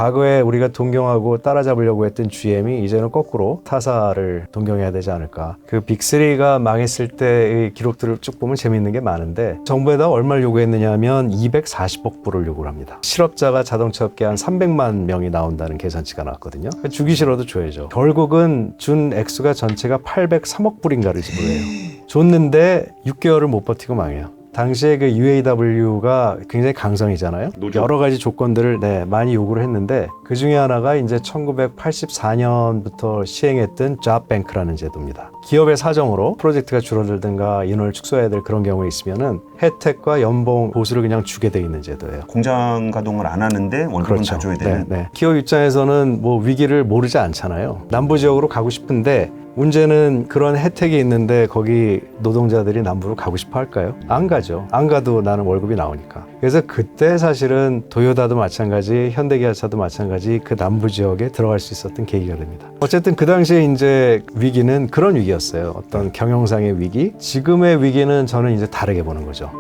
과거에 우리가 동경하고 따라잡으려고 했던 GM이 이제는 거꾸로 타사를 동경해야 되지 않을까. 그 빅3가 망했을 때의 기록들을 쭉 보면 재미있는 게 많은데 정부에다 얼마를 요구했느냐 하면 240억 불을 요구를 합니다. 실업자가 자동차 업계에 한 300만 명이 나온다는 계산치가 나왔거든요. 주기 싫어도 줘야죠. 결국은 준 액수가 전체가 803억 불인가를 지불해요. 줬는데 6개월을 못 버티고 망해요. 당시에 그 UAW가 굉장히 강성이잖아요. 여러 가지 조건들을 많이 요구를 했는데 그 중에 하나가 이제 1984년부터 시행했던 잡뱅크라는 제도입니다. 기업의 사정으로 프로젝트가 줄어들든가 인원을 축소해야 될 그런 경우에 있으면은 혜택과 연봉 보수를 그냥 주게 돼 있는 제도예요. 공장 가동을 안 하는데 월급은 다 줘야 되는. 기업 입장에서는 뭐 위기를 모르지 않잖아요. 남부 지역으로 가고 싶은데 문제는 그런 혜택이 있는데 거기 노동자들이 남부로 가고 싶어 할까요? 안 가죠. 안 가도 나는 월급이 나오니까. 그래서 그때 사실은 도요타도 마찬가지, 현대기아차도 마찬가지 그 남부 지역에 들어갈 수 있었던 계기가 됩니다. 어쨌든 그 당시에 이제 위기는 그런 위기였어요. 어떤 경영상의 위기. 지금의 위기는 저는 이제 다르게 보는 거죠.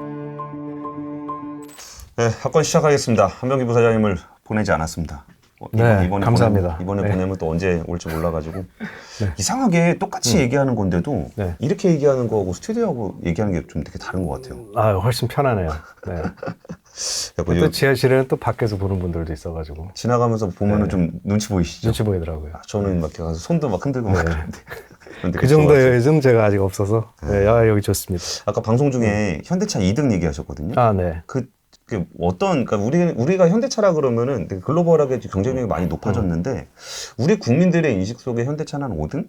네, 학권 시작하겠습니다. 한병기 부사장님을 보내지 않았습니다. 이번에 감사합니다. 이번에 보내면 또 언제 올지 몰라가지고 이상하게 똑같이 얘기하는 건데도 이렇게 얘기하는 거하고 스튜디오하고 얘기하는 게 좀 되게 다른 것 같아요. 훨씬 편하네요. 또 지하실에는 또 밖에서 보는 분들도 있어가지고 지나가면서 보면은 좀 눈치 보이시죠? 눈치 보이더라고요. 저는 막 가서 손도 막 흔들고 막 그런데 그 정도의 좀 제가 아직 없어서 여기 좋습니다. 아까 방송 중에 현대차 2등 얘기하셨거든요. 그러니까 우리가 현대차라 그러면은 되게 글로벌하게 경쟁력이 많이 높아졌는데 우리 국민들의 인식 속에 현대차는 한 5등?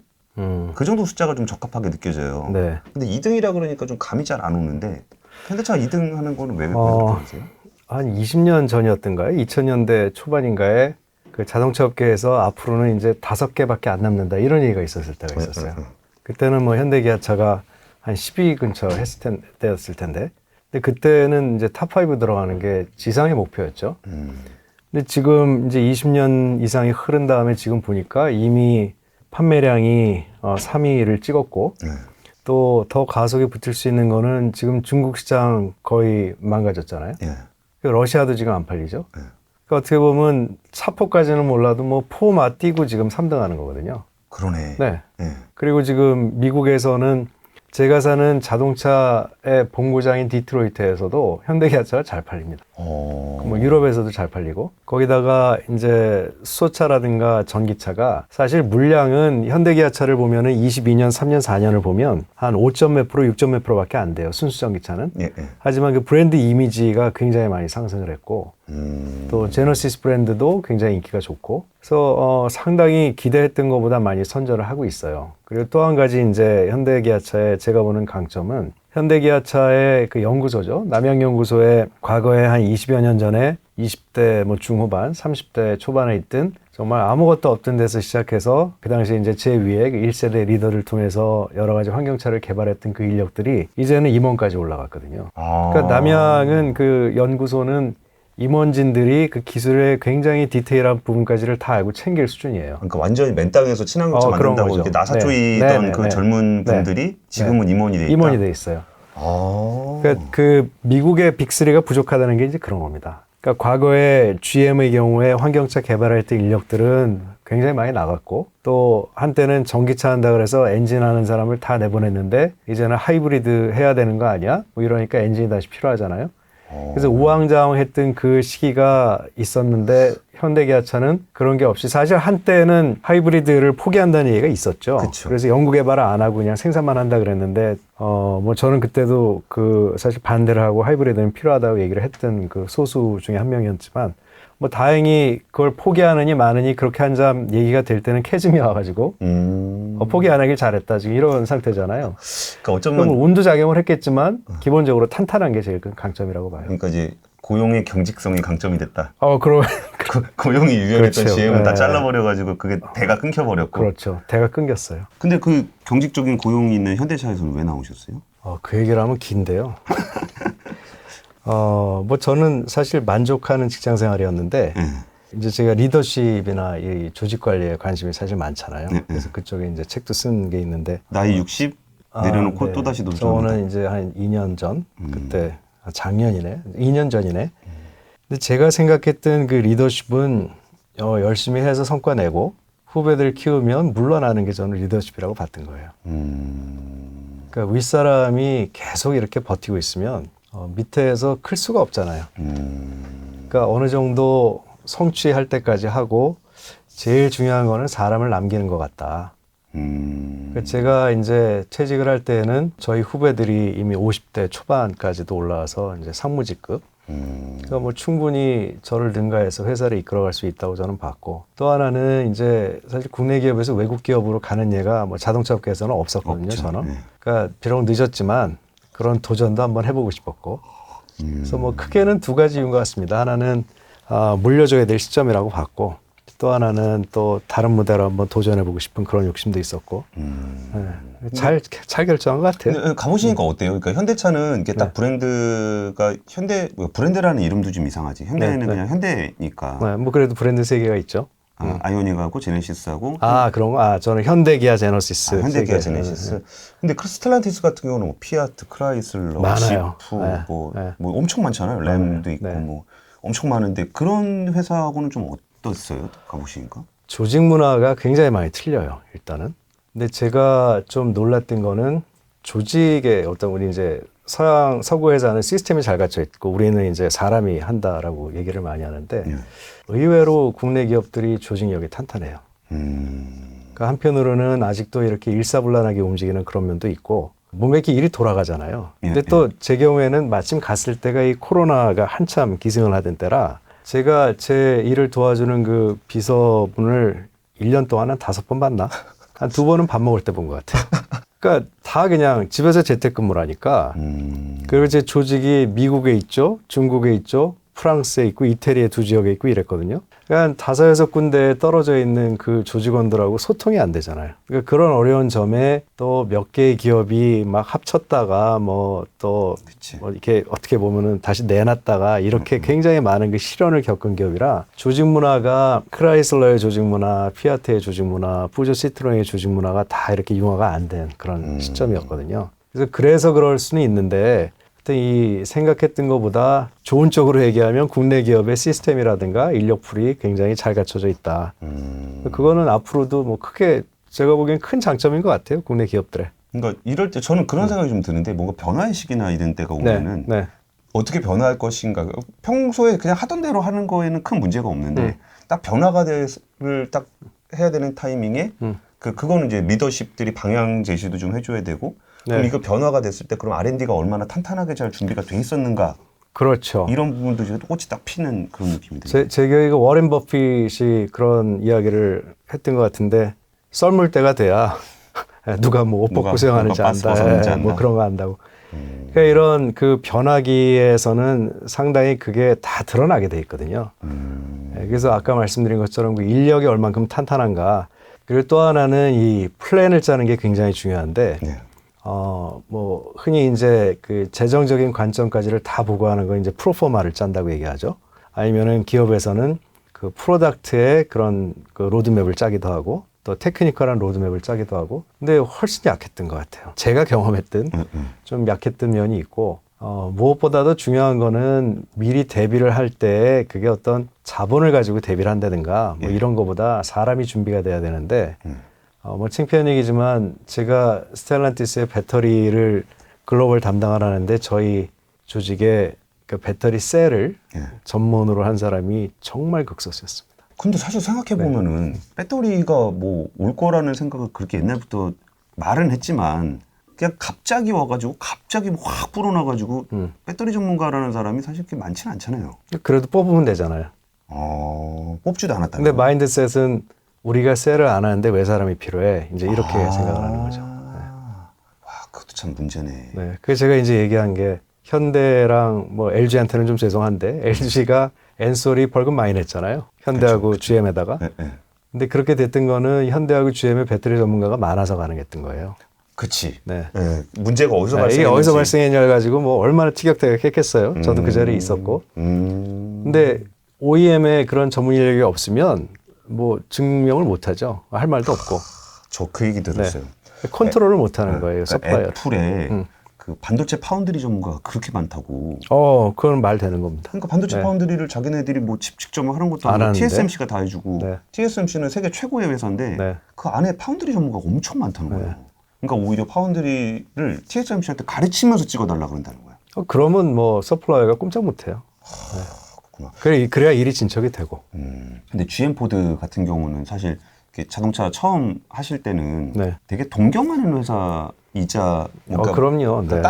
그 정도 숫자가 좀 적합하게 느껴져요. 근데 2등이라 그러니까 좀 감이 잘 안 오는데 현대차 2등 하는 거는 왜 그렇게 되세요? 한 20년 전이었던가요? 2000년대 초반인가에 그 자동차 업계에서 앞으로는 이제 5개밖에 안 남는다 이런 얘기가 있었을 때가 있었어요. 그때는 뭐 현대기아차가 한 10위 근처 했을 때였을 텐데 근데 그때는 이제 탑5 들어가는 게 지상의 목표였죠. 근데 지금 이제 20년 이상이 흐른 다음에 지금 보니까 이미 판매량이 3위를 찍었고 또 더 가속에 붙을 수 있는 거는 지금 중국 시장 거의 망가졌잖아요. 러시아도 지금 안 팔리죠. 그러니까 어떻게 보면 4포까지는 몰라도 뭐 포 맞뛰고 지금 3등 하는 거거든요. 그러네. 그리고 지금 미국에서는 제가 사는 자동차의 본고장인 디트로이트에서도 현대기아차가 잘 팔립니다. 뭐 유럽에서도 잘 팔리고 거기다가 이제 수소차라든가 전기차가 사실 물량은 현대기아차를 보면은 22년, 3년, 4년을 보면 한 5점 몇 프로, 6점 몇 프로밖에 안 돼요. 순수 전기차는. 하지만 그 브랜드 이미지가 굉장히 많이 상승을 했고 또 제너시스 브랜드도 굉장히 인기가 좋고 그래서 상당히 기대했던 것보다 많이 선전을 하고 있어요. 그리고 또 한 가지 이제 현대기아차의 제가 보는 강점은 현대기아차의 그 연구소죠. 남양연구소에 과거에 한 20여 년 전에 20대 뭐 중후반, 30대 초반에 있던 정말 아무것도 없던 데서 시작해서 그 당시에 이제 제 위에 그 1세대 리더를 통해서 여러 가지 환경차를 개발했던 그 인력들이 이제는 임원까지 올라갔거든요. 그러니까 남양은 그 연구소는 임원진들이 그 기술의 굉장히 디테일한 부분까지를 다 알고 챙길 수준이에요. 그러니까 완전히 맨 땅에서 친환경차 만든다고 이렇게 나사 쪼이던 그 젊은 분들이 지금은 임원이 돼 있다. 임원이 돼 있어요. 그러니까 그 미국의 빅3가 부족하다는 게 이제 그런 겁니다. 그러니까 과거에 GM의 경우에 환경차 개발할 때 인력들은 굉장히 많이 나갔고 또 한때는 전기차 한다 그래서 엔진 하는 사람을 다 내보냈는데 이제는 하이브리드 해야 되는 거 아니야? 뭐 이러니까 엔진이 다시 필요하잖아요. 그래서 우왕좌왕했던 그 시기가 있었는데 현대기아차는 그런 게 없이 사실 한때는 하이브리드를 포기한다는 얘기가 있었죠. 그래서 연구개발을 안 하고 그냥 생산만 한다 그랬는데 뭐 저는 그때도 그 사실 반대를 하고 하이브리드는 필요하다고 얘기를 했던 그 소수 중에 한 명이었지만 뭐 다행히 그걸 포기하느니 마느니 그렇게 한참 얘기가 될 때는 캐즘이 와가지고 포기 안 하길 잘했다 지금 이런 상태잖아요. 그러니까 어쩌면 운도작용을 했겠지만 기본적으로 탄탄한 게 제일 큰 강점이라고 봐요. 그러니까 이제 고용의 경직성이 강점이 됐다. 그럼 고용이 유연했던 GM은 다 잘라버려가지고 그게 대가 끊겨버렸고. 그렇죠. 대가 끊겼어요. 근데 그 경직적인 고용이 있는 현대차에서는 왜 나오셨어요? 그 얘기를 하면 긴데요. 뭐 저는 사실 만족하는 직장 생활이었는데 이제 제가 리더십이나 이 조직 관리에 관심이 사실 많잖아요. 그래서 그쪽에 이제 책도 쓴 게 있는데 나이 60 내려놓고 또 다시 도전한다. 저는 이제 한 2년 전 그때 작년이네. 2년 전이네. 근데 제가 생각했던 그 리더십은 열심히 해서 성과 내고 후배들 키우면 물러나는 게 저는 리더십이라고 봤던 거예요. 그러니까 윗사람이 계속 이렇게 버티고 있으면 밑에서 클 수가 없잖아요. 그러니까 어느 정도 성취할 때까지 하고 제일 중요한 거는 사람을 남기는 것 같다. 그러니까 제가 이제 퇴직을 할 때는 저희 후배들이 이미 50대 초반까지도 올라와서 이제 상무직급. 그러니까 뭐 충분히 저를 능가해서 회사를 이끌어갈 수 있다고 저는 봤고, 또 하나는 이제 사실 국내 기업에서 외국 기업으로 가는 예가 뭐 자동차 업계에서는 없었거든요. 없죠. 저는. 네. 그러니까 비록 늦었지만 그런 도전도 한번 해보고 싶었고, 그래서 뭐 크게는 두 가지 이유인 것 같습니다. 하나는 물려줘야 될 시점이라고 봤고, 또 하나는 또 다른 무대로 한번 도전해보고 싶은 그런 욕심도 있었고, 네. 잘 결정한 것 같아요. 가보시니까 어때요? 그러니까 현대차는 이게 딱 브랜드가 브랜드라는 이름도 좀 이상하지. 현대는 그냥 현대니까. 네, 뭐 그래도 브랜드 세 개가 있죠. 아이오닉하고 제네시스하고. 그런 거? 저는 현대기아 제너시스. 현대기아 제네시스. 근데 스텔란티스 같은 경우는 뭐 피아트, 크라이슬러, 많아요. 지프, 뭐 엄청 많잖아요. 램도 있고 뭐 엄청 많은데 그런 회사하고는 좀 어땠어요? 가보시니까? 조직 문화가 굉장히 많이 틀려요. 일단은. 근데 제가 좀 놀랐던 거는 조직의 우리 이제 서구 회사는 시스템이 잘 갖춰 있고 우리는 이제 사람이 한다라고 얘기를 많이 하는데 의외로 국내 기업들이 조직력이 탄탄해요. 그러니까 한편으로는 아직도 이렇게 일사불란하게 움직이는 그런 면도 있고 뭔가 이렇게 일이 돌아가잖아요. 근데 또 제 경우에는 마침 갔을 때가 이 코로나가 한참 기승을 하던 때라 제가 제 일을 도와주는 그 비서분을 1년 동안 한 5번 봤나? 한 2번은 밥 먹을 때 본 것 같아요. 그러니까 다 그냥 집에서 재택근무를 하니까 그리고 제 조직이 미국에 있죠, 중국에 있죠, 프랑스에 있고 이태리의 2지역에 있고 이랬거든요. 그러니까 5, 6군데에 떨어져 있는 그 조직원들하고 소통이 안 되잖아요. 그러니까 그런 어려운 점에 또 몇 개의 기업이 막 합쳤다가 뭐 또 뭐 이렇게 어떻게 보면은 다시 내놨다가 이렇게 굉장히 많은 그 시련을 겪은 기업이라 조직 문화가 크라이슬러의 조직 문화, 피아트의 조직 문화, 푸조 시트로의 조직 문화가 다 이렇게 융화가 안 된 그런 시점이었거든요. 그래서 그럴 수는 있는데 그때 이 생각했던 것보다 좋은 쪽으로 얘기하면 국내 기업의 시스템이라든가 인력풀이 굉장히 잘 갖춰져 있다. 그거는 앞으로도 뭐 크게 제가 보기엔 큰 장점인 것 같아요. 국내 기업들의. 그러니까 이럴 때 저는 그런 생각이 좀 드는데 뭔가 변화의 시기나 이런 때가 오면은 어떻게 변화할 것인가. 평소에 그냥 하던 대로 하는 거에는 큰 문제가 없는데 딱 변화가 딱 해야 되는 타이밍에 그거는 이제 리더십들이 방향 제시도 좀 해줘야 되고 그럼 이거 변화가 됐을 때 그럼 R&D가 얼마나 탄탄하게 잘 준비가 돼 있었는가. 그렇죠. 이런 부분도 이제 꽃이 딱 피는 그런 느낌이 들어요. 제 기억에 워렌 버핏이 그런 이야기를 했던 것 같은데 썰물 때가 돼야 누가 뭐 옷 벗고 수영하는지 안다. 뭐 그런 거 안다고. 그러니까 이런 그 변화기에서는 상당히 그게 다 드러나게 돼 있거든요. 그래서 아까 말씀드린 것처럼 그 인력이 얼만큼 탄탄한가. 그리고 또 하나는 이 플랜을 짜는 게 굉장히 중요한데 뭐 흔히 이제 그 재정적인 관점까지를 다 보고 하는 거 이제 프로포마를 짠다고 얘기하죠. 아니면은 기업에서는 그 프로덕트의 그런 그 로드맵을 짜기도 하고 또 테크니컬한 로드맵을 짜기도 하고 근데 훨씬 약했던 것 같아요. 제가 경험했던 좀 약했던 면이 있고 무엇보다도 중요한 거는 미리 대비를 할 때 그게 어떤 자본을 가지고 대비를 한다든가 뭐 이런 거보다 사람이 준비가 돼야 되는데 뭐 창피한 얘기지만 제가 스텔란티스의 배터리를 글로벌 담당을 하는데 저희 조직에 그 배터리 셀을 전문으로 한 사람이 정말 극소수였습니다. 근데 사실 생각해보면은 배터리가 뭐 올 거라는 생각을 그렇게 옛날부터 말은 했지만 그냥 갑자기 와가지고 갑자기 확 불어나가지고 배터리 전문가라는 사람이 사실 그렇게 많지는 않잖아요. 그래도 뽑으면 되잖아요. 뽑지도 않았다. 근데 마인드셋은 우리가 셀을 안 하는데 왜 사람이 필요해? 이제 이렇게 생각을 하는 거죠. 와, 그것도 참 문제네. 네. 그래서 제가 이제 얘기한 게 현대랑 뭐 LG한테는 좀 죄송한데 LG가 엔솔이 벌금 많이 냈잖아요. 현대하고 그쵸. GM에다가. 근데 그렇게 됐던 거는 현대하고 GM의 배터리 전문가가 많아서 가능했던 거예요. 그치. 문제가 어디서 발생했는지. 이게 어디서 발생했냐 가지고 뭐 얼마나 티격태격했겠어요. 저도 그 자리에 있었고. 근데 OEM에 그런 전문 인력이 없으면 뭐 증명을 못 하죠. 할 말도 없고. 저 그 얘기 들었어요. 컨트롤을 못 하는 거예요. 그러니까 애플에 그 반도체 파운드리 전문가가 그렇게 많다고. 그건 말 되는 겁니다. 그러니까 반도체 네. 파운드리를 자기네들이 뭐 칩 직접 하는 것도 안 아니고 하는데? TSMC가 다 해주고 네. TSMC는 세계 최고의 회사인데 네. 그 안에 파운드리 전문가가 엄청 많다는 네. 거예요. 그러니까 오히려 파운드리를 TSMC한테 가르치면서 찍어달라 그런다는 거예요. 그러면 뭐 서플라이어가 꼼짝 못해요. 네. 그래야 일이 진척이 되고. 근데 GM 포드 같은 경우는 사실 이렇게 자동차 처음 하실 때는 네. 되게 동경하는 회사이자 뭔가 그럼요. 네.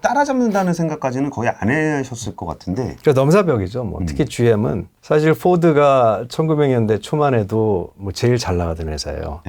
따라잡는다는 생각까지는 거의 안 하셨을 것 같은데. 그러니까 넘사벽이죠. 뭐 특히 GM은 사실 포드가 1900년대 초만 해도 뭐 제일 잘 나가던 회사예요.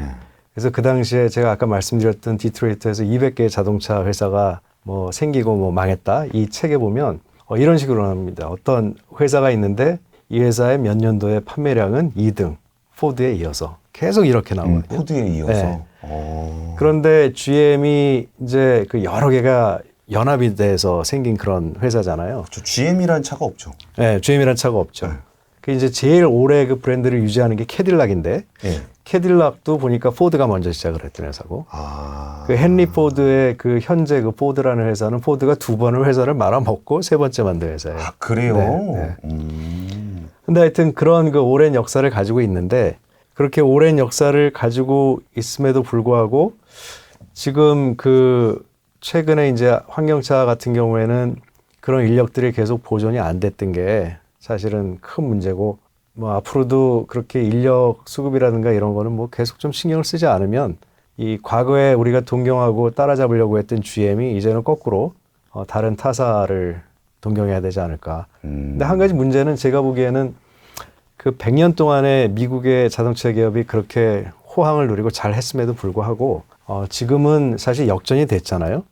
그래서 그 당시에 제가 아까 말씀드렸던 디트로이트에서 200개의 자동차 회사가 뭐 생기고 뭐 망했다. 이 책에 보면 이런 식으로 합니다. 어떤 회사가 있는데 이 회사의 몇 년도의 판매량은 2등, 포드에 이어서 계속 이렇게 나오거든요. 포드에 이어서. 네. 그런데 GM이 이제 그 여러 개가 연합이 돼서 생긴 그런 회사잖아요. 그렇죠. GM이라는 차가 없죠. 네, GM이라는 차가 없죠. 그 이제 제일 오래 그 브랜드를 유지하는 게 캐딜락인데 캐딜락도 보니까 포드가 먼저 시작을 했던 회사고 그 헨리 포드의 그 현재 그 포드라는 회사는 포드가 2번을 회사를 말아먹고 3번째 만든 회사예요. 아, 그래요? 네. 근데 하여튼 그런 그 오랜 역사를 가지고 있는데 그렇게 오랜 역사를 가지고 있음에도 불구하고 지금 그 최근에 이제 환경차 같은 경우에는 그런 인력들이 계속 보존이 안 됐던 게 사실은 큰 문제고 뭐 앞으로도 그렇게 인력 수급이라든가 이런 거는 뭐 계속 좀 신경을 쓰지 않으면 이 과거에 우리가 동경하고 따라잡으려고 했던 GM이 이제는 거꾸로 다른 타사를 동경해야 되지 않을까. 근데 한 가지 문제는 제가 보기에는 그 100년 동안에 미국의 자동차 기업이 그렇게 호황을 누리고 잘 했음에도 불구하고 지금은 사실 역전이 됐잖아요.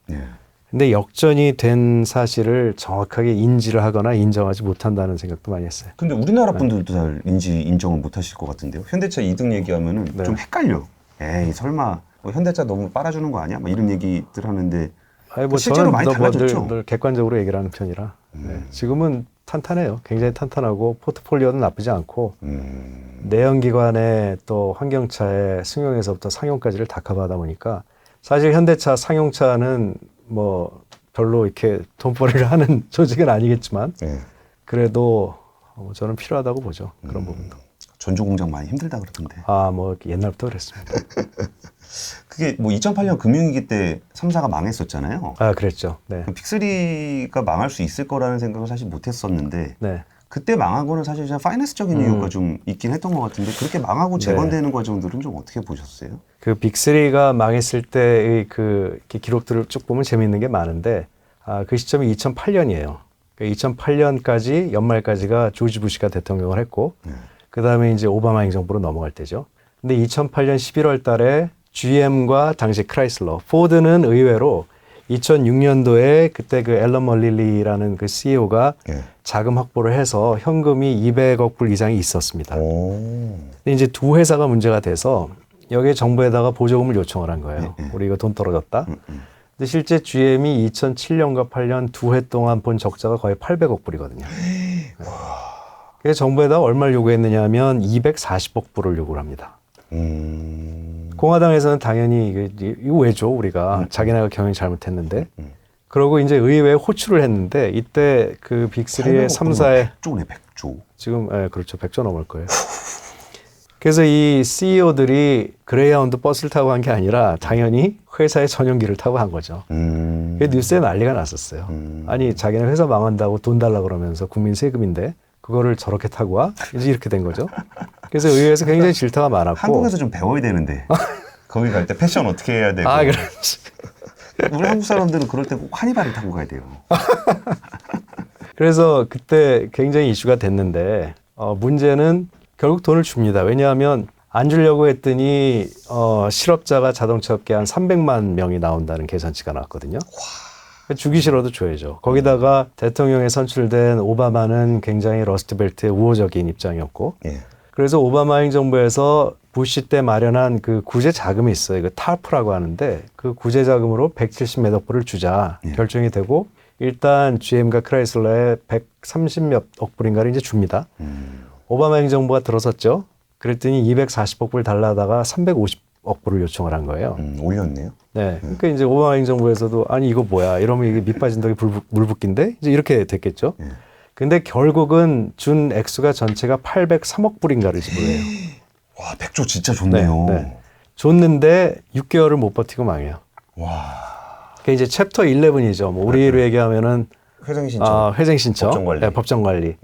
근데 역전이 된 사실을 정확하게 인지를 하거나 인정하지 못한다는 생각도 많이 했어요. 근데 우리나라 분들도 잘 인정을 못 하실 것 같은데요. 현대차 2등 얘기하면은 좀 헷갈려. 에이, 설마 현대차 너무 빨아주는 거 아니야? 막 이런 얘기들 하는데 뭐 실제로 많이 달라졌죠. 늘 객관적으로 얘기를 하는 편이라 지금은 탄탄해요. 굉장히 탄탄하고 포트폴리오는 나쁘지 않고 내연기관의 또 환경차의 승용에서부터 상용까지를 다 커버하다 보니까 사실 현대차 상용차는 뭐 별로 이렇게 돈벌이를 하는 조직은 아니겠지만 그래도 저는 필요하다고 보죠. 그런 부분도. 전조공장 많이 힘들다 그러던데. 뭐 옛날부터 그랬습니다. 그게 뭐 2008년 금융위기 때 3사가 망했었잖아요. 그랬죠. 네. 빅3가 망할 수 있을 거라는 생각을 사실 못 했었는데 네. 그때 망한 거는 사실 파이낸스적인 이유가 좀 있긴 했던 것 같은데 그렇게 망하고 재건되는 과정들은 좀 어떻게 보셨어요? 그 빅3가 망했을 때의 그 기록들을 쭉 보면 재미있는 게 많은데 그 시점이 2008년이에요. 2008년까지 연말까지가 조지 부시가 대통령을 했고 그 다음에 이제 오바마 행정부로 넘어갈 때죠. 근데 2008년 11월 달에 GM과 당시 크라이슬러, 포드는 의외로 2006년도에 그때 그 앨런 멀릴리라는 그 CEO가 자금 확보를 해서 현금이 200억 불 이상이 있었습니다. 근데 이제 두 회사가 문제가 돼서 여기에 정부에다가 보조금을 요청을 한 거예요. 우리 이거 돈 떨어졌다. 근데 실제 GM이 2007년과 8년 두 해 동안 본 적자가 거의 800억 불이거든요. 그래서 정부에다가 얼마를 요구했느냐 하면 240억 불을 요구를 합니다. 공화당에서는 당연히 이거 왜죠? 우리가 자기네가 경영이 잘못했는데. 그러고 이제 의회에 호출을 했는데 이때 그 빅3의 3사의 100조네 100조. 지금 그렇죠. 100조 넘을 거예요. 그래서 이 CEO들이 그레이하운드 버스를 타고 한 게 아니라 당연히 회사의 전용기를 타고 한 거죠. 그 뉴스에 난리가 났었어요. 아니 자기네 회사 망한다고 돈 달라 그러면서 국민 세금인데 그거를 저렇게 타고 와? 이제 이렇게 된 거죠. 그래서 의회에서 굉장히 질타가 많았고 한국에서 좀 배워야 되는데 거기 갈 때 패션 어떻게 해야 되고 그렇지. 우리 한국 사람들은 그럴 때 꼭 환희발을 타고 가야 돼요. 그래서 그때 굉장히 이슈가 됐는데 문제는 결국 돈을 줍니다. 왜냐하면 안 주려고 했더니 실업자가 자동차 업계에 한 300만 명이 나온다는 계산치가 나왔거든요. 주기 싫어도 줘야죠. 거기다가 대통령에 선출된 오바마는 굉장히 러스트벨트의 우호적인 입장이었고 그래서 오바마 행정부에서 부시 때 마련한 그 구제 자금이 있어요. 그 타프라고 하는데 그 구제 자금으로 170몇 불을 주자 결정이 되고 일단 GM과 크라이슬러에 130몇 억 불인가를 이제 줍니다. 오바마 행정부가 들어섰죠. 그랬더니 240억 불 달라다가 350억 불을 요청을 한 거예요. 올렸네요. 네. 그러니까 이제 오바마 행정부에서도 아니 이거 뭐야 이러면 이게 밑 빠진 덕에 물 붓기인데 이제 이렇게 됐겠죠. 근데 결국은 준 액수가 전체가 803억 불인가를 지불해요. 와, 100조 진짜 좋네요. 네, 네. 줬는데 6개월을 못 버티고 망해요. 와. 그게 이제 챕터 11이죠. 뭐 우리로 얘기하면은 회생신청. 회생신청. 법정관리. 네, 법정관리.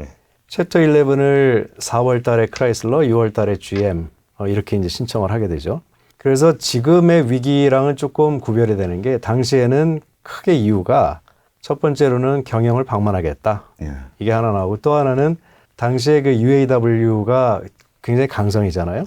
챕터 11을 4월 달에 크라이슬러, 6월 달에 GM 이렇게 이제 신청을 하게 되죠. 그래서 지금의 위기랑은 조금 구별이 되는 게 당시에는 크게 이유가 첫 번째로는 경영을 방만하게 했다. 이게 하나 나오고 또 하나는 당시에 그 UAW가 굉장히 강성이잖아요.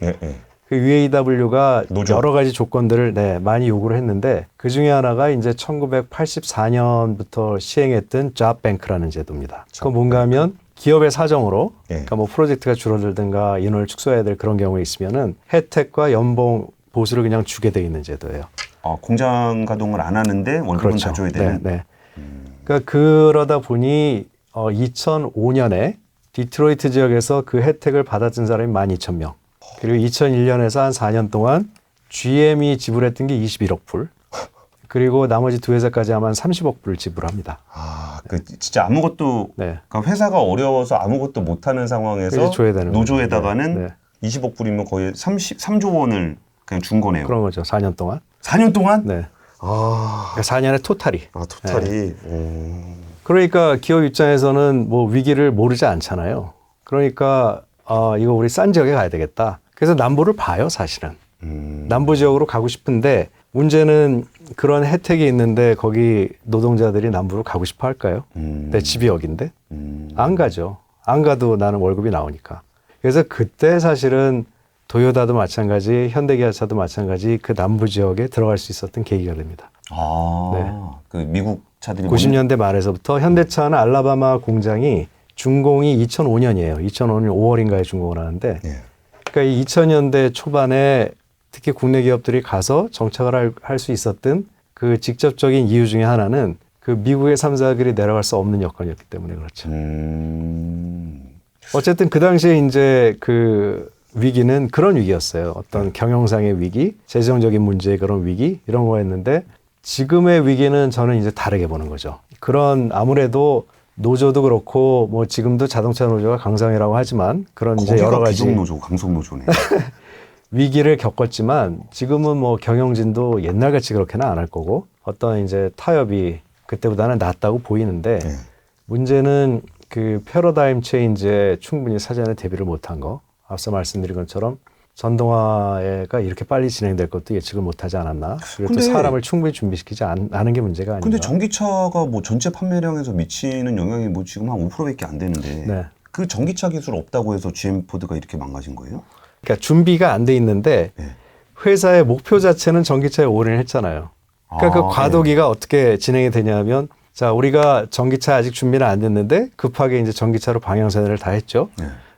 그 UAW가 노조. 여러 가지 조건들을 많이 요구를 했는데 그 중에 하나가 이제 1984년부터 시행했던 잡뱅크라는 제도입니다. 그건 뭔가 하면 기업의 사정으로 그러니까 뭐 프로젝트가 줄어들든가 인원을 축소해야 될 그런 경우에 있으면은 혜택과 연봉 보수를 그냥 주게 돼 있는 제도예요. 공장 가동을 안 하는데 월급은 그렇죠. 다 줘야 되는. 네. 그러니까 그러다 보니 2005년에 디트로이트 지역에서 그 혜택을 받았던 사람이 12,000명. 그리고 2001년에서 한 4년 동안 GM이 지불했던 게 21억 불. 그리고 나머지 두 회사까지 하면 30억 불을 지불합니다. 그 진짜 아무것도 그러니까 회사가 어려워서 아무것도 못하는 상황에서 줘야 되는 노조에다가는 20억 불이면 거의 3조 원을 그냥 준 거네요. 그런 거죠. 4년 동안. 4년 동안? 네. 그러니까 4년에 토탈이. 토탈이. 그러니까 기업 입장에서는 뭐 위기를 모르지 않잖아요. 그러니까 이거 우리 싼 지역에 가야 되겠다. 그래서 남부를 봐요, 사실은. 남부 지역으로 가고 싶은데 문제는 그런 혜택이 있는데 거기 노동자들이 남부로 가고 싶어 할까요? 내 집이 여긴데? 안 가죠. 안 가도 나는 월급이 나오니까. 그래서 그때 사실은 도요타도 마찬가지, 현대기아차도 마찬가지 그 남부 지역에 들어갈 수 있었던 계기가 됩니다. 그 미국 차들이 90년대 말에서부터 현대차는 알라바마 공장이 준공이 2005년이에요. 2005년 5월인가에 준공을 하는데 그러니까 이 2000년대 초반에 특히 국내 기업들이 가서 정착을 할 수 있었던 그 직접적인 이유 중에 하나는 그 미국의 3사들이 내려갈 수 없는 여건이었기 때문에 그렇죠. 어쨌든 그 당시에 이제 그 위기는 그런 위기였어요. 어떤 경영상의 위기, 재정적인 문제의 그런 위기 이런 거였는데 지금의 위기는 저는 이제 다르게 보는 거죠. 그런 아무래도 노조도 그렇고 뭐 지금도 자동차 노조가 강성이라고 하지만 그런 이제 여러 가지 기존 노조, 강성 노조네. 위기를 겪었지만 지금은 뭐 경영진도 옛날같이 그렇게는 안 할 거고 어떤 이제 타협이 그때보다는 낫다고 보이는데 문제는 그 패러다임 체인지에 충분히 사전에 대비를 못한 거. 앞서 말씀드린 것처럼 전동화가 이렇게 빨리 진행될 것도 예측을 못하지 않았나. 그리고 또 사람을 충분히 준비시키지 않은 게 문제가 아닌가. 근데 전기차가 뭐 전체 판매량에서 미치는 영향이 뭐 지금 한 5%밖에 안 되는데 그 전기차 기술 없다고 해서 GM 포드가 이렇게 망가진 거예요? 그러니까 준비가 안 돼 있는데 회사의 목표 자체는 전기차에 올인을 했잖아요. 그러니까 그 과도기가 어떻게 진행이 되냐면 자, 우리가 전기차 아직 준비는 안 됐는데 급하게 이제 전기차로 방향선회를 다 했죠.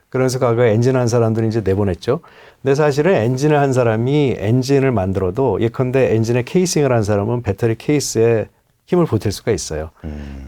그러면서 과거에 엔진 한 사람들이 이제 내보냈죠. 근데 사실은 엔진을 한 사람이 엔진을 만들어도 예컨대 엔진의 케이싱을 한 사람은 배터리 케이스에 힘을 보탤 수가 있어요.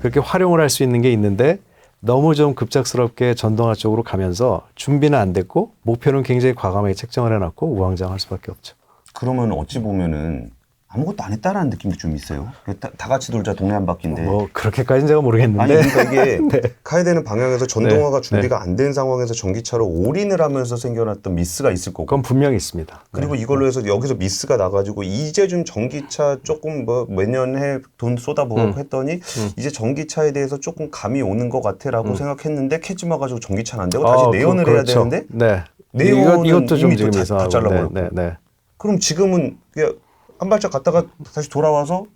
그렇게 활용을 할 수 있는 게 있는데 너무 좀 급작스럽게 전동화 쪽으로 가면서 준비는 안 됐고 목표는 굉장히 과감하게 책정을 해놨고 우왕좌왕할 수밖에 없죠. 그러면 어찌 보면은 아무것도 안 했다라는 느낌도 좀 있어요. 다 같이 돌자 동네 한 바퀴인데. 뭐 그렇게까지는 제가 모르겠는데. 아니 그러니까 이게 가야 되는 방향에서 전동화가 준비가 안 된 상황에서 전기차로 올인을 하면서 생겨났던 미스가 있을 거고. 그건 분명히 있습니다. 그리고 이걸로 해서 여기서 미스가 나가지고 이제 좀 전기차 조금 뭐 매년 해 돈 쏟아부었고 했더니 이제 전기차에 대해서 조금 감이 오는 것 같아라고 생각했는데 캐치 마가지고 전기차는 안 되고 다시 내연을 해야 되는데. 내연은 이것도 좀 이미 지금 다 잘라버렸고. 그럼 지금은 그냥 한 발짝 갔다가 다시 돌아와서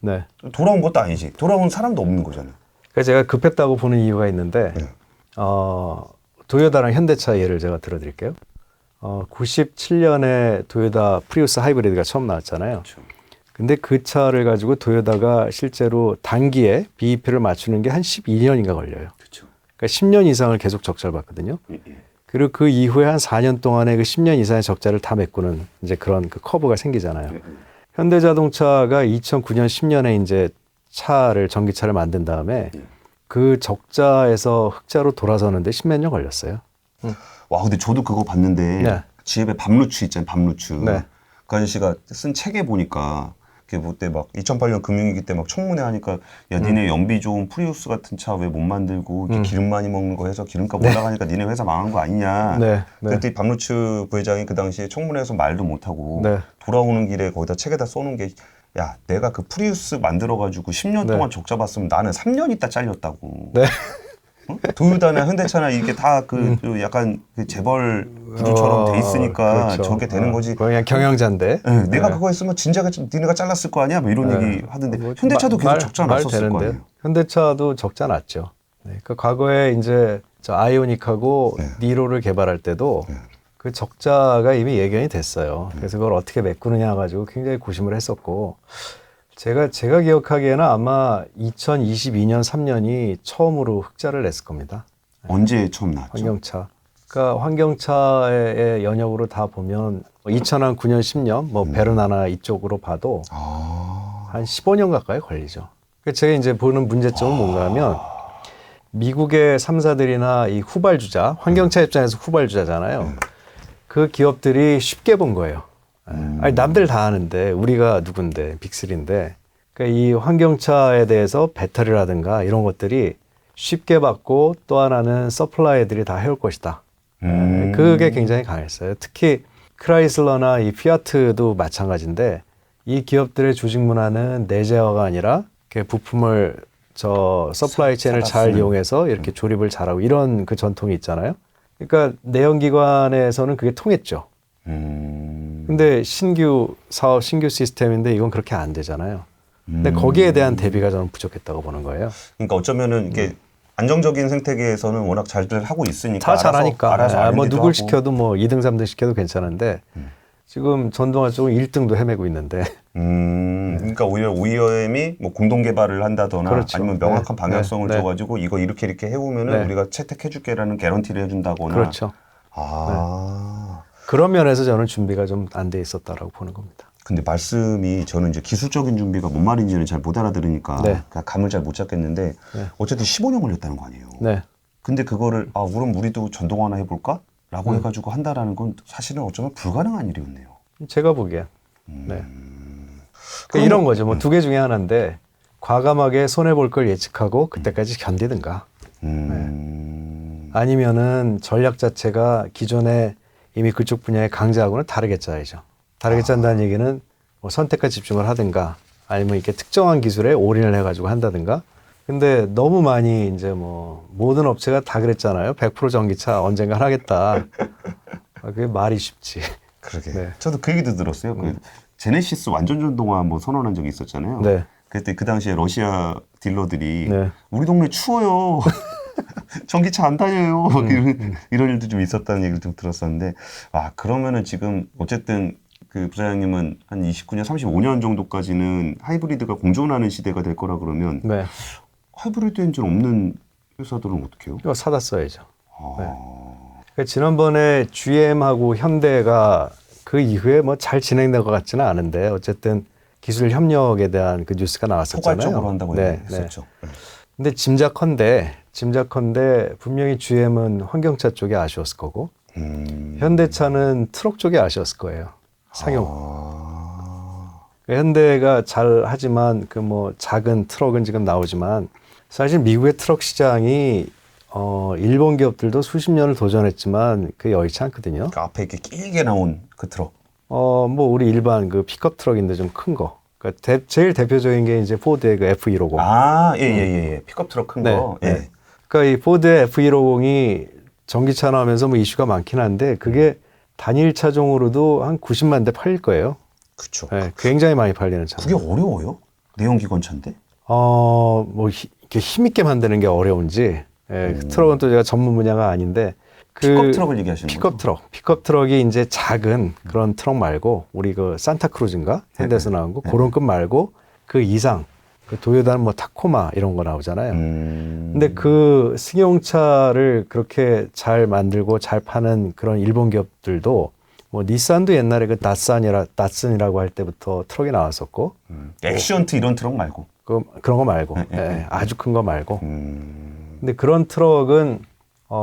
돌아온 것도 아니지. 돌아온 사람도 없는 거잖아요. 그래서 제가 급했다고 보는 이유가 있는데 도요타랑 현대차 예를 제가 들어드릴게요. 97년에 도요타 프리우스 하이브리드가 처음 나왔잖아요. 그렇죠. 근데 그 차를 가지고 도요타가 실제로 단기에 BEP를 맞추는 게 한 12년인가 걸려요. 그렇죠. 그러니까 10년 이상을 계속 적자를 봤거든요. 그리고 그 이후에 한 4년 동안에 그 10년 이상의 적자를 다 메꾸는 이제 그런 그 커브가 생기잖아요. 현대자동차가 2009년 10년에 이제 차를 전기차를 만든 다음에 그 적자에서 흑자로 돌아서는데 10몇 년 걸렸어요. 와, 근데 저도 그거 봤는데 지앱에 밤루츠 있잖아요. 밤루츠. 그 아저씨가 쓴 책에 보니까 그게 그때 막 2008년 금융위기 때 막 청문회 하니까 야 니네 연비 좋은 프리우스 같은 차 왜 못 만들고 이렇게 기름 많이 먹는 거 해서 기름값 올라가니까 니네 회사 망한 거 아니냐. 그때 박루츠 부회장이 그 당시에 청문회에서 말도 못하고 돌아오는 길에 거기다 책에다 써놓은 게 야 내가 그 프리우스 만들어가지고 10년 동안 적자 봤으면 나는 3년 있다 잘렸다고. 어? 도요타나 현대차나 이게 다 그 약간 그 재벌 구조처럼 돼 있으니까 그렇죠. 저게 되는 거지. 그냥 경영자인데. 네, 내가 그거 했으면 진작에 니네가 잘랐을 거 아니야? 뭐 이런 얘기 하던데 뭐 현대차도 계속 적자 났었을 거 아니에요? 현대차도 적자 났죠. 그 과거에 이제 저 아이오닉하고 니로를 개발할 때도 그 적자가 이미 예견이 됐어요. 그래서 그걸 어떻게 메꾸느냐 가지고 굉장히 고심을 했었고 제가 기억하기에는 아마 2022년 3년이 처음으로 흑자를 냈을 겁니다. 언제 처음 나왔죠? 환경차. 그러니까 환경차의 연역으로 다 보면 2009년 10년 뭐 베르나나 이쪽으로 봐도 한 15년 가까이 걸리죠. 그래서 제가 이제 보는 문제점은 뭔가 하면 미국의 3사들이나 이 후발주자, 환경차 입장에서 후발주자잖아요. 그 기업들이 쉽게 본 거예요. 아니, 남들 다 하는데 우리가 누군데 빅3인데 그러니까 이 환경차에 대해서 배터리라든가 이런 것들이 쉽게 받고 또 하나는 서플라이들이 다 해올 것이다. 그게 굉장히 강했어요. 특히 크라이슬러나 이 피아트도 마찬가지인데 이 기업들의 조직 문화는 내재화가 아니라 부품을 저 서플라이 체인을 잘 이용해서 이렇게 조립을 잘하고 이런 그 전통이 있잖아요. 그러니까 내연기관에서는 그게 통했죠. 근데 신규 사업, 신규 시스템인데 이건 그렇게 안 되잖아요. 근데 거기에 대한 대비가 저는 부족했다고 보는 거예요. 그러니까 어쩌면은 이게 안정적인 생태계에서는 워낙 잘들 하고 있으니까 다 잘하니까 알아서 뭐 누굴 하고. 시켜도 뭐 2등, 3등 시켜도 괜찮은데 지금 전동화 쪽은 1등도 헤매고 있는데. 그러니까 오히려 OEM이 뭐 공동 개발을 한다거나 그렇죠. 아니면 명확한 방향성을 줘가지고 이거 이렇게 해오면은 우리가 채택해줄게라는 개런티를 해준다거나. 그렇죠. 그런 면에서 저는 준비가 좀 안 돼 있었다라고 보는 겁니다. 근데 말씀이 저는 이제 기술적인 준비가 뭔 말인지는 잘 못 알아들으니까 감을 잘 못 잡겠는데 어쨌든 15년 걸렸다는 거 아니에요. 근데 그거를 그럼 우리도 전동 하나 해볼까? 라고 해가지고 한다라는 건 사실은 어쩌면 불가능한 일이었네요. 제가 보기엔. 그러니까 이런 거죠. 뭐 두 개 중에 하나인데 과감하게 손해볼 걸 예측하고 그때까지 견디든가. 아니면은 전략 자체가 기존에 이미 그쪽 분야의 강자하고는 다르게 짜야죠. 다르게 짠다는 얘기는 뭐 선택과 집중을 하든가 아니면 이렇게 특정한 기술에 올인을 해가지고 한다든가. 근데 너무 많이 이제 뭐 모든 업체가 다 그랬잖아요. 100% 전기차 언젠가 하겠다. 그게 말이 쉽지. 그러게. 저도 그 얘기도 들었어요. 그 제네시스 완전 전동화 뭐 선언한 적이 있었잖아요. 그때 그 당시에 러시아 딜러들이 우리 동네 추워요. 전기차 안 다녀요. 이런 일도 좀 있었다는 얘기를 좀 들었었는데 그러면은 지금 어쨌든 그 부사장님은 한 29년, 35년 정도까지는 하이브리드가 공존하는 시대가 될 거라 그러면 하이브리드 엔진 없는 회사들은 어떻게 해요? 이거 사다 써야죠. 그러니까 지난번에 GM하고 현대가 그 이후에 뭐 잘 진행된 것 같지는 않은데 어쨌든 기술 협력에 대한 그 뉴스가 나왔었잖아요. 포괄적으로 한다고 했었죠. 근데 짐작컨대 분명히 GM은 환경차 쪽이 아쉬웠을 거고 현대차는 트럭 쪽이 아쉬웠을 거예요. 상용. 현대가 잘 하지만 그 뭐 작은 트럭은 지금 나오지만 사실 미국의 트럭 시장이 일본 기업들도 수십 년을 도전했지만 그게 여의치 않거든요. 그러니까 앞에 이렇게 길게 나온 그 트럭. 뭐 우리 일반 그 픽업 트럭인데 좀 큰 거. 그러니까 제일 대표적인 게 이제 포드의 그 F150. 예. 픽업 트럭 큰 거. 그러니까 이 포드의 F150이 전기차 나오면서 뭐 이슈가 많긴 한데 그게 단일 차종으로도 한 90만 대 팔릴 거예요. 그렇죠. 굉장히 많이 팔리는 차. 그게 어려워요? 내연기관차인데? 뭐 이렇게 힘있게 만드는 게 어려운지. 트럭은 또 제가 전문 분야가 아닌데 픽업 트럭을 얘기하시는 거죠? 픽업 트럭이 이제 작은 그런 트럭 말고 우리 그 산타크루즈인가 현대에서 나온 거 그런 급 말고 그 이상 그 도요타는 뭐 타코마 이런 거 나오잖아요. 근데 그 승용차를 그렇게 잘 만들고 잘 파는 그런 일본 기업들도 뭐 닛산도 옛날에 그 닷슨이라고 할 때부터 트럭이 나왔었고 액션트 이런 트럭 말고 그런 거 말고 아주 큰 거 말고 근데 그런 트럭은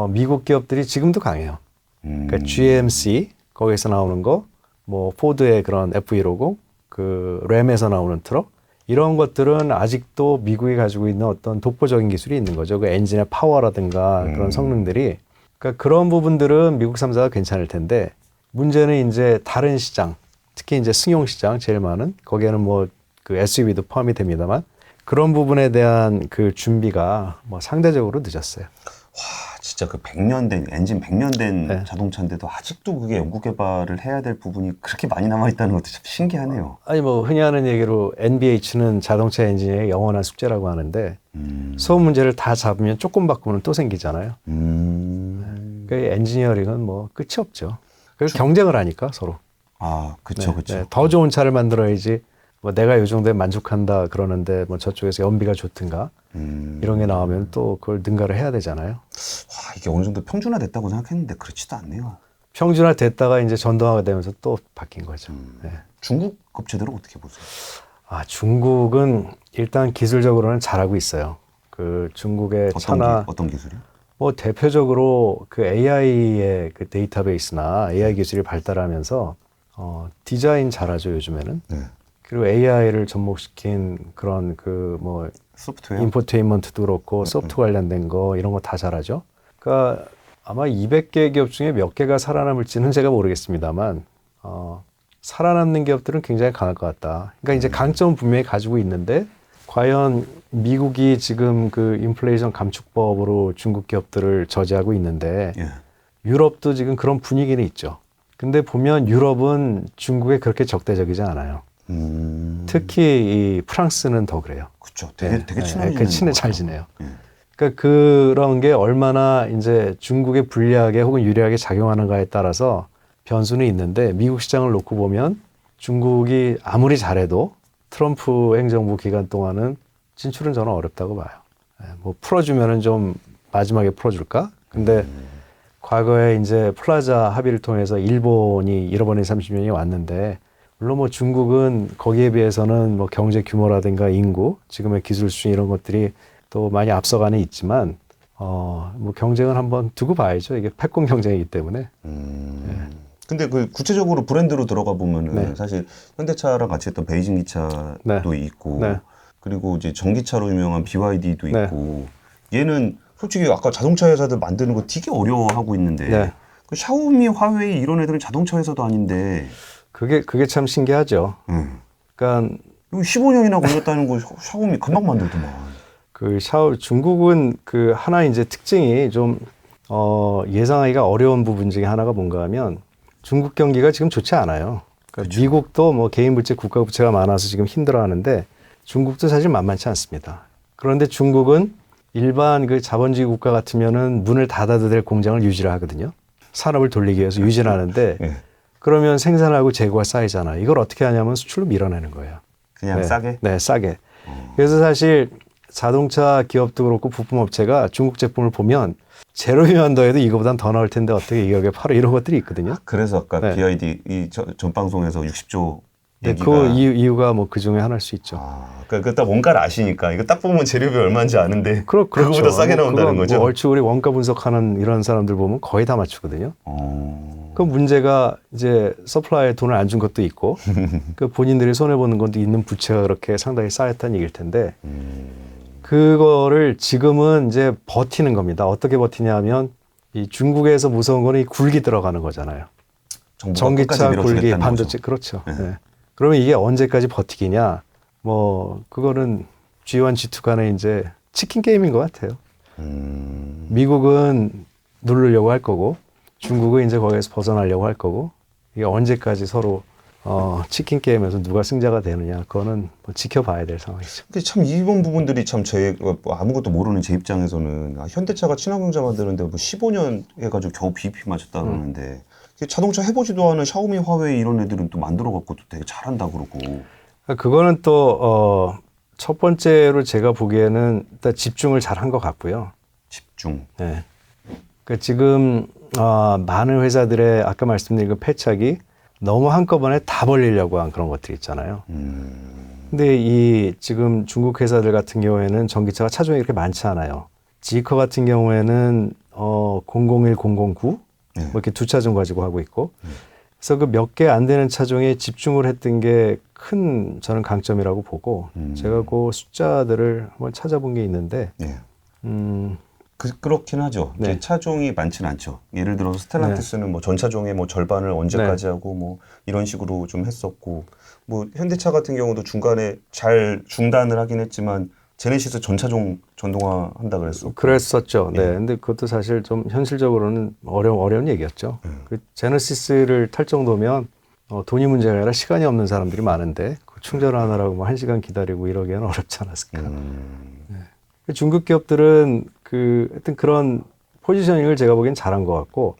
미국 기업들이 지금도 강해요. 그러니까 GMC 거기서 나오는 거 뭐 포드의 그런 F150, 그 램에서 나오는 트럭 이런 것들은 아직도 미국이 가지고 있는 어떤 독보적인 기술이 있는 거죠. 그 엔진의 파워라든가 그런 성능들이. 그러니까 그런 부분들은 미국 3사가 괜찮을 텐데 문제는 이제 다른 시장, 특히 이제 승용 시장 제일 많은 거기에는 뭐 그 SUV도 포함이 됩니다만 그런 부분에 대한 그 준비가 뭐 상대적으로 늦었어요. 와, 진짜 그 100년 된, 엔진 100년 된 네. 자동차인데도 아직도 그게 연구 개발을 해야 될 부분이 그렇게 많이 남아있다는 것도 참 신기하네요. 아니 뭐 흔히 하는 얘기로 NBH는 자동차 엔진의 영원한 숙제라고 하는데 소음 문제를 다 잡으면 조금 바꾸면 또 생기잖아요. 그 엔지니어링은 뭐 끝이 없죠. 그래서 경쟁을 하니까 서로. 아, 그쵸, 네, 그쵸. 네, 더 좋은 차를 만들어야지. 뭐 내가 이 정도에 만족한다 그러는데 뭐 저쪽에서 연비가 좋든가 이런 게 나오면 또 그걸 능가를 해야 되잖아요. 와, 이게 어느 정도 평준화 됐다고 생각했는데 그렇지도 않네요. 평준화 됐다가 이제 전동화가 되면서 또 바뀐 거죠. 네. 중국 업체들은 어떻게 보세요? 아, 중국은 일단 기술적으로는 잘하고 있어요. 그 중국의 차나 어떤 기술이요? 뭐 대표적으로 그 AI의 그 데이터베이스나 AI 기술이 발달하면서 디자인 잘하죠 요즘에는. 네. 그리고 AI를 접목시킨 그런 그 뭐 소프트웨어? 인포테인먼트도 그렇고 소프트 관련된 거 이런 거 다 잘하죠. 그러니까 아마 200개 기업 중에 몇 개가 살아남을지는 제가 모르겠습니다만 살아남는 기업들은 굉장히 강할 것 같다. 그러니까 이제 강점은 분명히 가지고 있는데 과연 미국이 지금 그 인플레이션 감축법으로 중국 기업들을 저지하고 있는데 예. 유럽도 지금 그런 분위기는 있죠. 근데 보면 유럽은 중국에 그렇게 적대적이지 않아요. 특히 이 프랑스는 더 그래요. 그렇죠. 되게 친해 잘 지내요. 예. 그러니까 그런 게 얼마나 이제 중국에 불리하게 혹은 유리하게 작용하는가에 따라서 변수는 있는데 미국 시장을 놓고 보면 중국이 아무리 잘해도 트럼프 행정부 기간 동안은 진출은 저는 어렵다고 봐요. 뭐 풀어주면은 좀 마지막에 풀어줄까? 근데 과거에 이제 플라자 합의를 통해서 일본이 잃어버린 30년이 왔는데 물론 뭐 중국은 거기에 비해서는 뭐 경제 규모라든가 인구, 지금의 기술 수준 이런 것들이 또 많이 앞서가는 있지만 뭐 경쟁을 한번 두고 봐야죠. 이게 패권 경쟁이기 때문에. 근데 그 구체적으로 브랜드로 들어가 보면은 네. 사실 현대차랑 같이 했던 베이징 기차도 네. 있고 네. 그리고 이제 전기차로 유명한 BYD도 네. 있고 얘는 솔직히 아까 자동차 회사들 만드는 거 되게 어려워하고 있는데 네. 그 샤오미, 화웨이 이런 애들은 자동차 회사도 아닌데 그게 참 신기하죠. 그러니까 15년이나 걸렸다는 거 샤오미 금방 만들더만. 그 중국은 그 하나 이제 특징이 좀 예상하기가 어려운 부분 중에 하나가 뭔가 하면 중국 경기가 지금 좋지 않아요. 그러니까 미국도 뭐 개인 부채, 국가 부채가 많아서 지금 힘들어하는데 중국도 사실 만만치 않습니다. 그런데 중국은 일반 그 자본주의 국가 같으면은 문을 닫아도 될 공장을 유지를 하거든요. 산업을 돌리기 위해서 유지를 하는데 네. 그러면 생산하고 재고가 쌓이잖아요. 이걸 어떻게 하냐면 수출로 밀어내는 거예요. 그냥 네. 싸게? 네, 싸게. 그래서 사실 자동차 기업도 그렇고 부품업체가 중국 제품을 보면 제로 위안더에도 이거보단 더 나올 텐데 어떻게 이게 바로 이런 것들이 있거든요. 그래서 아까 네. BYD 전 방송에서 60조 얘기가 그 이유가 뭐 그 중에 하나일 수 있죠. 그러니까 딱 원가를 아시니까 이거 딱 보면 재료비 얼마인지 아는데 그렇죠. 그거보다 싸게 나온다는 거죠. 뭐 얼추 우리 원가 분석하는 이런 사람들 보면 거의 다 맞추거든요. 그 문제가 이제 서플라이에 돈을 안 준 것도 있고 그 본인들이 손해 보는 것도 있는 부채가 그렇게 상당히 쌓였다는 얘기일 텐데 그거를 지금은 이제 버티는 겁니다. 어떻게 버티냐면 이 중국에서 무서운 거는 이 굴기 들어가는 거잖아요. 전기차 굴기, 반도체 그렇죠. 네. 네. 그러면 이게 언제까지 버티기냐? 뭐 그거는 G1, G2 간에 이제 치킨 게임인 것 같아요. 미국은 누르려고 할 거고 중국은 이제 거기에서 벗어나려고 할 거고 이게 언제까지 서로 치킨 게임에서 누가 승자가 되느냐 그거는 뭐 지켜봐야 될 상황이죠. 근데 참 이번 부분들이 참 뭐 아무것도 모르는 제 입장에서는 현대차가 친환경차 만드는데 뭐 15년 해가지고 겨우 BEP 맞췄다 그러는데 자동차 해보지도 않은 샤오미, 화웨이 이런 애들은 또 만들어갖고 또 되게 잘한다 그러고. 그거는 또 첫 번째로 제가 보기에는 일단 집중을 잘 한 것 같고요. 집중. 네. 그러니까 지금 많은 회사들의 아까 말씀드린 그 패착이 너무 한꺼번에 다 벌리려고 한 그런 것들이 있잖아요. 근데 이 지금 중국 회사들 같은 경우에는 전기차가 차종이 그렇게 많지 않아요. 지커 같은 경우에는 001, 009 뭐 이렇게 두 차종 가지고 하고 있고 그래서 그 몇 개 안 되는 차종에 집중을 했던 게 큰 저는 강점이라고 보고 제가 그 숫자들을 한번 찾아본 게 있는데 네. 그렇긴 하죠. 네. 차종이 많지는 않죠. 예를 들어서 스텔란티스는 뭐 전차종의 뭐 절반을 언제까지 하고 뭐 이런 식으로 좀 했었고, 뭐 현대차 같은 경우도 중간에 잘 중단을 하긴 했지만 제네시스 전차종 전동화 한다 그랬었고. 그랬었죠. 네. 근데 그것도 사실 좀 현실적으로는 어려운 얘기였죠. 그 제네시스를 탈 정도면 돈이 문제가 아니라 시간이 없는 사람들이 많은데 그 충전하느라고 뭐 1시간 기다리고 이러기에는 어렵지 않았을까. 네. 중국 기업들은 하여튼 그런 포지셔닝을 제가 보기엔 잘한 것 같고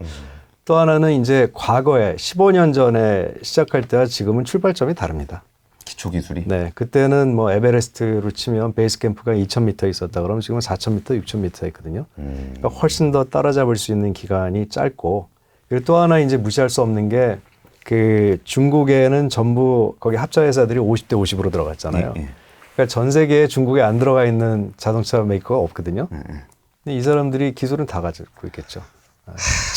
또 하나는 이제 과거에 15년 전에 시작할 때와 지금은 출발점이 다릅니다. 기초 기술이? 네. 그때는 뭐 에베레스트로 치면 베이스 캠프가 2,000m 있었다 그러면 지금은 4,000m, 6,000m 있거든요. 그러니까 훨씬 더 따라잡을 수 있는 기간이 짧고, 그리고 또 하나 이제 무시할 수 없는 게 그 중국에는 전부 거기 합자 회사들이 50대 50으로 들어갔잖아요. 그러니까 전 세계에 중국에 안 들어가 있는 자동차 메이커가 없거든요. 근데 이 사람들이 기술은 다 가지고 있겠죠.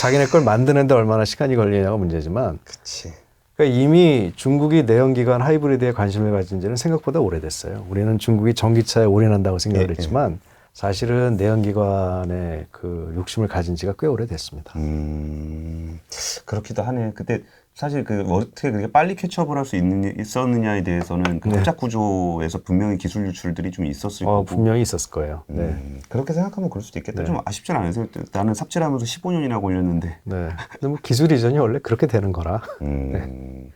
자기네 걸 만드는데 얼마나 시간이 걸리냐가 문제지만. 그치. 그러니까 이미 중국이 내연기관 하이브리드에 관심을 가진 지는 생각보다 오래됐어요. 우리는 중국이 전기차에 올인한다고 생각을 했지만 사실은 내연기관에 그 욕심을 가진 지가 꽤 오래됐습니다. 그렇기도 하네. 그때 사실 어떻게 그렇게 빨리 캐치업을 할 수 있었느냐에 대해서는 그 협작 구조에서 분명히 기술 유출들이 좀 있었을 거고. 분명히 있었을 거예요. 네. 그렇게 생각하면 그럴 수도 있겠다. 네. 좀 아쉽진 않으세요? 나는 삽질하면서 15년이나 걸렸는데. 네. 근데 뭐 기술 이전이 원래 그렇게 되는 거라. 네.